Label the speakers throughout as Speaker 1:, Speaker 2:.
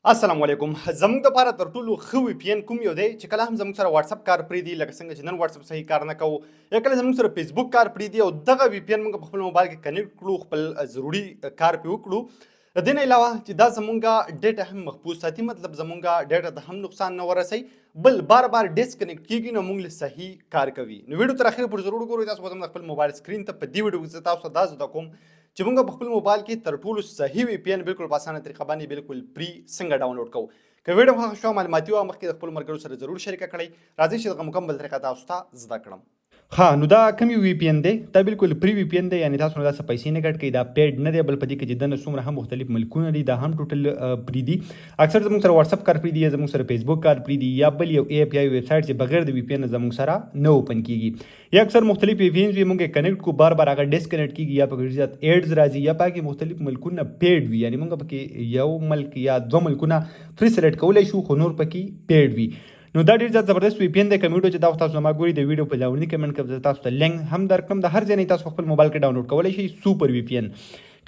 Speaker 1: السلام علیکم. زموږ دپاره تر ټولو ښه وي پی ان کوم یو دی چې کله هم زموږ سره واتساپ کار پرېږدي، لکه څنګه چې نن واتساپ صحیح کار نه کوو، یا کله زموږ سره فیسبوک کار پرېږدي او دغه وي پی ان موږ په خپل موبایل کې کنیکټ کړو، خپل ضروري کار پرې وکړو. د دې نه علاوه چې دا زموږ ډیټا هم محفوظ ساتي، مطلب زموږ ډیټا ته هم نقصان نه ورسوي، بل بار بار ډسکنیکټ کېږي، نو موږ له صحیح کار کوي. نو ویډیو تر اخره پورې ضرور وګورئ. تاسو به زموږ خپل موبایل سکرین ته په دې ویډیو کې زه تاسو ته دا زده کوم چې موږ په خپل موبایل کې تر ټولو صحیح وي پی ان بالکل په اسانه طریقه باندې بالکل فری څنګه ډاونلوډ کوو. که ویډیو خوښه شوه معلوماتي وه، مخکې د خپلو ملګرو سره ضرور شریکه کړئ. راځئ چې دغه مکمل طریقه تاسو ته زده کړم. نو دا کوم وی پی ان دی؟ دا بالکل فری وی پی ان دی، یعنی تاسو نه داسې پیسې نه ګټ کوي، دا پیډ نه دی، بل په دې کې چې دنه څومره هم مختلف ملکونه دي دا هم ټوټل فری دي. اکثر زموږ سره واتساپ کار فری دي، یا زموږ سره فیسبوک کار فری دي، یا بل یو ای پی آی ویب سایټ چې بغیر د وی پی ان زموږ سره نه اوپن کیږي. یا اکثر مختلف وی پی انز وي، موږ کنیکټ کو بار بار هغه ډسکنیکټ کیږي، یا په ډېر زیات ایډز راځي، یا پکې مختلف ملکونه پیډ وي، یعنی موږ پکې یو ملک یا دوه ملکونه فری سلیکټ کولای شو، خو نور پکې پیډ وي. نو دا ډېر زیات زبردست وی پی ان دی. کوم ویډیو چې دا تاسو زما ګوري د ویډیو په لاندې کمنټ کې تاسو ته لینک هم درکړم، د هر ځای نه تاسو خپل موبایل کې ډاونلوډ کولی شئ. سوپر وی پی ان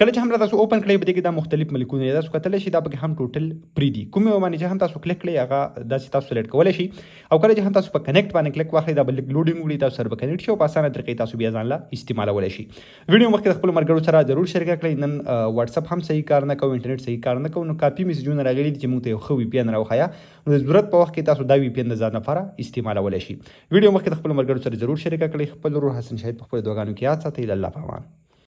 Speaker 1: کله چې هم تاسو اوپن کړئ په دې کې دا مختلف ملکونه دي، تاسو کتلی شئ دا پکې هم ټوټل فری دي. کوم یو باندې چې هم تاسو کلیک کړئ هغه داسې تاسو سلیکټ کولی شئ، او کله چې هم تاسو په کنیکټ باندې کلیک واخلئ دا به لږ لوډینګ وکړي، تاسو سره به کنیکټ شي او په اسانه طریقې تاسو بیا ځان له استعمالولی شئ. ویډیو مخکې د خپلو ملګرو سره ضرور شریکه کړئ. نن واتساپ هم صحیح کار نه کوو، انټرنیټ صحیح کار نه کوو، نو کافي میسجونه راغلي دي چې موږ ته یو ښه وی پی ان راوښیه، نو د ضرورت په وخت کې تاسو دا وی پی ان د ځان لپاره استعمالولی شئ. ویډیو مخکې د خپلو ملګرو سره ضرور شریکه کړئ. خپل ورور حسن شاهد په خپلو دعاګانو کې یاد ساتئ. الله په امان.